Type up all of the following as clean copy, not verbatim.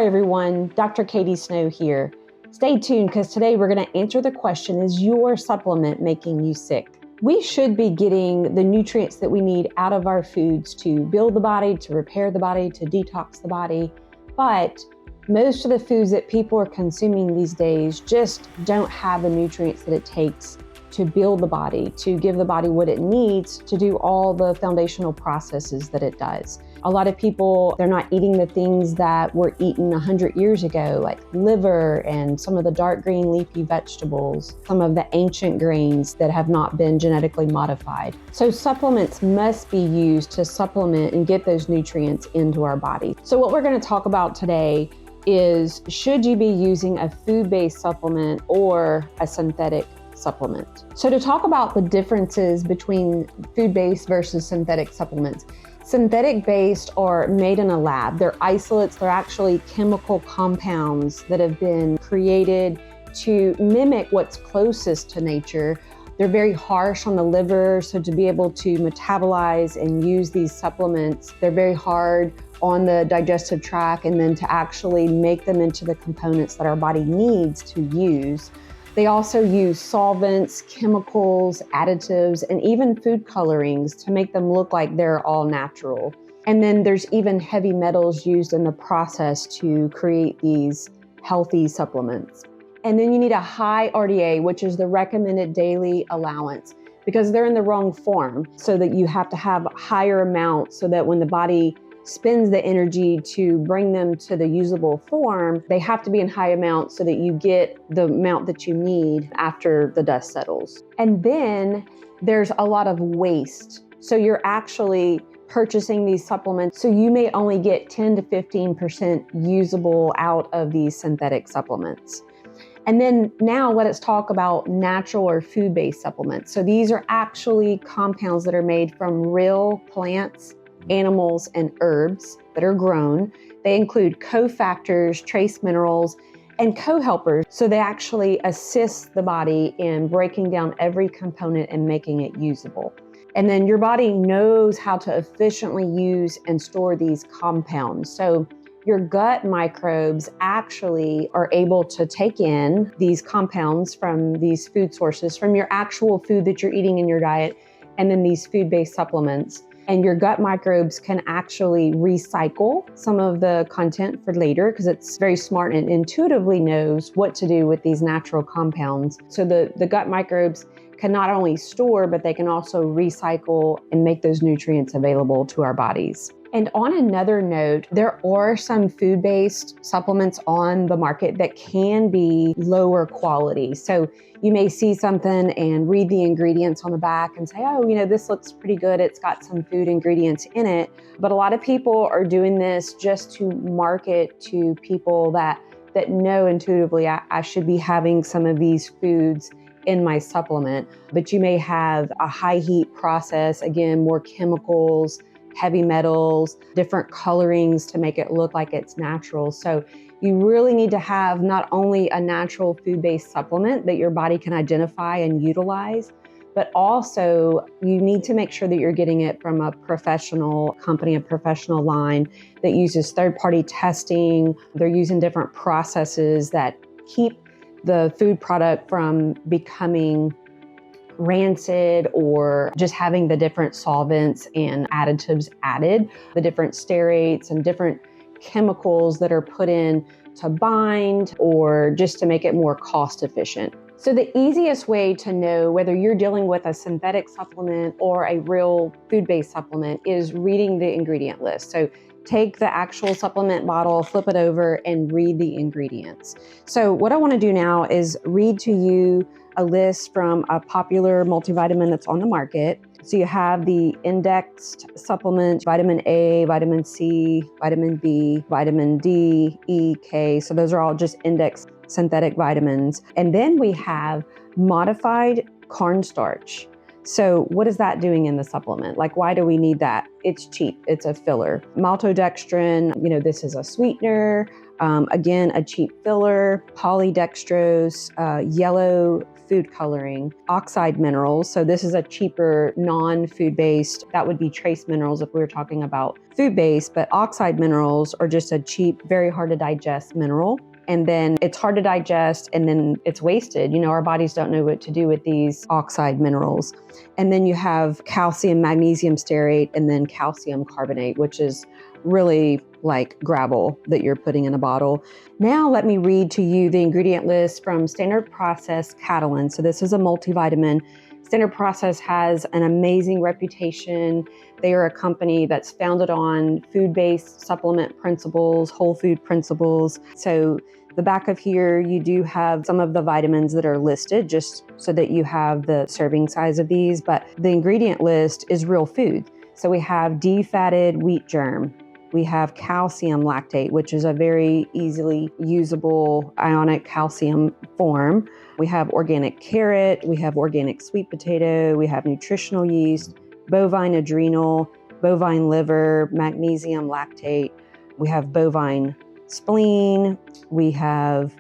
Hi everyone, Dr. Katie Snow here. Stay tuned because today we're going to answer the question, is your supplement making you sick? We should be getting the nutrients that we need out of our foods to build the body, to repair the body, to detox the body. But most of the foods that people are consuming these days just don't have the nutrients that it takes to build the body, to give the body what it needs to do all the foundational processes that it does. A lot of people, they're not eating the things that were eaten 100 years ago, like liver and some of the dark green leafy vegetables, some of the ancient grains that have not been genetically modified. So supplements must be used to supplement and get those nutrients into our body. So what we're going to talk about today is, should you be using a food-based supplement or a synthetic supplement? So to talk about the differences between food-based versus synthetic supplements, synthetic-based are made in a lab. They're isolates. They're actually chemical compounds that have been created to mimic what's closest to nature. They're very harsh on the liver, so to be able to metabolize and use these supplements, they're very hard on the digestive tract, and then to actually make them into the components that our body needs to use. They also use solvents, chemicals, additives, and even food colorings to make them look like they're all natural. And then there's even heavy metals used in the process to create these healthy supplements. And then you need a high RDA, which is the recommended daily allowance, because they're in the wrong form, so that you have to have higher amounts so that when the body spends the energy to bring them to the usable form, they have to be in high amounts so that you get the amount that you need after the dust settles. And then there's a lot of waste. So you're actually purchasing these supplements, so you may only get 10 to 15% usable out of these synthetic supplements. And then now let's talk about natural or food-based supplements. So these are actually compounds that are made from real plants, animals, and herbs that are grown. They include cofactors, trace minerals, and co-helpers. So they actually assist the body in breaking down every component and making it usable. And then your body knows how to efficiently use and store these compounds. So your gut microbes actually are able to take in these compounds from these food sources, from your actual food that you're eating in your diet, and then these food-based supplements. And your gut microbes can actually recycle some of the content for later, because it's very smart and intuitively knows what to do with these natural compounds. So the gut microbes can not only store, but they can also recycle and make those nutrients available to our bodies. And on another note, there are some food-based supplements on the market that can be lower quality. So you may see something and read the ingredients on the back and say, oh, this looks pretty good. It's got some food ingredients in it. But a lot of people are doing this just to market to people that know intuitively, I should be having some of these foods in my supplement. But you may have a high heat process, again, more chemicals, heavy metals, different colorings to make it look like it's natural. So you really need to have not only a natural food-based supplement that your body can identify and utilize, but also you need to make sure that you're getting it from a professional company, a professional line that uses third-party testing. They're using different processes that keep the food product from becoming rancid or just having the different solvents and additives added, the different stearates and different chemicals that are put in to bind or just to make it more cost efficient. So the easiest way to know whether you're dealing with a synthetic supplement or a real food-based supplement is reading the ingredient list. So take the actual supplement bottle, flip it over, and read the ingredients. So what I want to do now is read to you a list from a popular multivitamin that's on the market. So you have the indexed supplement, vitamin A, vitamin C, vitamin B, vitamin D, E, K. So those are all just indexed synthetic vitamins. And then we have modified cornstarch. So what is that doing in the supplement? Like, why do we need that? It's cheap. It's a filler. Maltodextrin, this is a sweetener. Again, a cheap filler. Polydextrose, yellow food coloring, oxide minerals. So this is a cheaper non-food based, that would be trace minerals if we were talking about food based, but oxide minerals are just a cheap, very hard to digest mineral. And then it's hard to digest and then it's wasted. Our bodies don't know what to do with these oxide minerals. And then you have calcium, magnesium stearate, and then calcium carbonate, which is really like gravel that you're putting in a bottle. Now let me read to you the ingredient list from Standard Process Catalin. So this is a multivitamin. Standard Process has an amazing reputation. They are a company that's founded on food-based supplement principles, whole food principles. So the back of here, you do have some of the vitamins that are listed just so that you have the serving size of these, but the ingredient list is real food. So we have defatted wheat germ. We have calcium lactate, which is a very easily usable ionic calcium form. We have organic carrot, we have organic sweet potato, we have nutritional yeast, bovine adrenal, bovine liver, magnesium lactate. We have bovine spleen, we have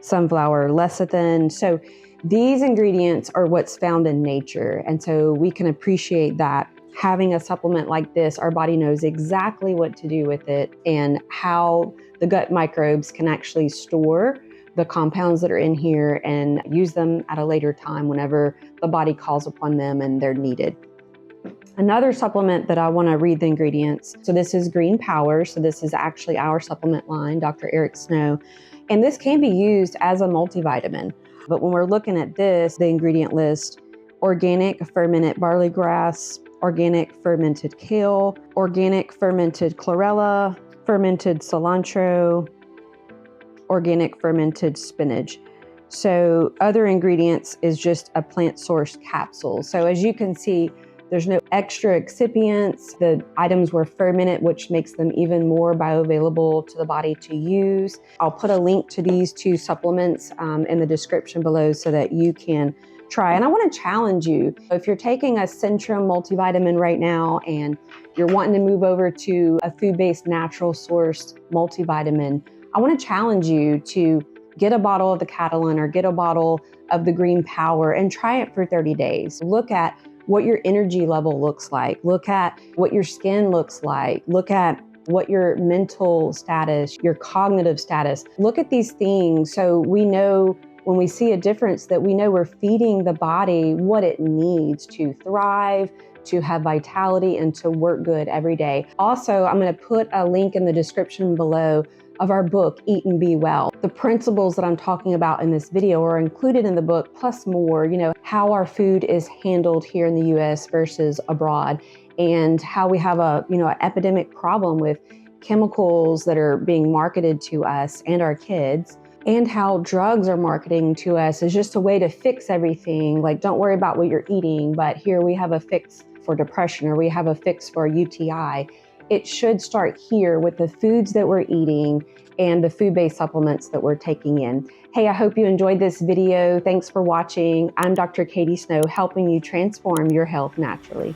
sunflower lecithin. So these ingredients are what's found in nature. And so we can appreciate that having a supplement like this, our body knows exactly what to do with it and how the gut microbes can actually store the compounds that are in here and use them at a later time whenever the body calls upon them and they're needed. Another supplement that I want to read the ingredients. So this is Green Power. So this is actually our supplement line, Dr. Eric Snow. And this can be used as a multivitamin. But when we're looking at this, the ingredient list, organic fermented barley grass, organic fermented kale, organic fermented chlorella, fermented cilantro, organic fermented spinach. So other ingredients is just a plant source capsule. So as you can see, there's no extra excipients. The items were fermented, which makes them even more bioavailable to the body to use. I'll put a link to these two supplements in the description below so that you can try. And I want to challenge you. If you're taking a Centrum multivitamin right now and you're wanting to move over to a food-based natural sourced multivitamin, I want to challenge you to get a bottle of the Catalin or get a bottle of the Green Power and try it for 30 days. Look at what your energy level looks like. Look at what your skin looks like. Look at what your mental status, your cognitive status. Look at these things so we know when we see a difference that we know we're feeding the body what it needs to thrive, to have vitality, and to work good every day. Also, I'm going to put a link in the description below of our book, Eat and Be Well. The principles that I'm talking about in this video are included in the book, plus more, how our food is handled here in the US versus abroad, and how we have an epidemic problem with chemicals that are being marketed to us and our kids, and how drugs are marketing to us as just a way to fix everything. Like, don't worry about what you're eating, but here we have a fix for depression, or we have a fix for a UTI. It should start here with the foods that we're eating and the food-based supplements that we're taking in. Hey, I hope you enjoyed this video. Thanks for watching. I'm Dr. Katie Snow, helping you transform your health naturally.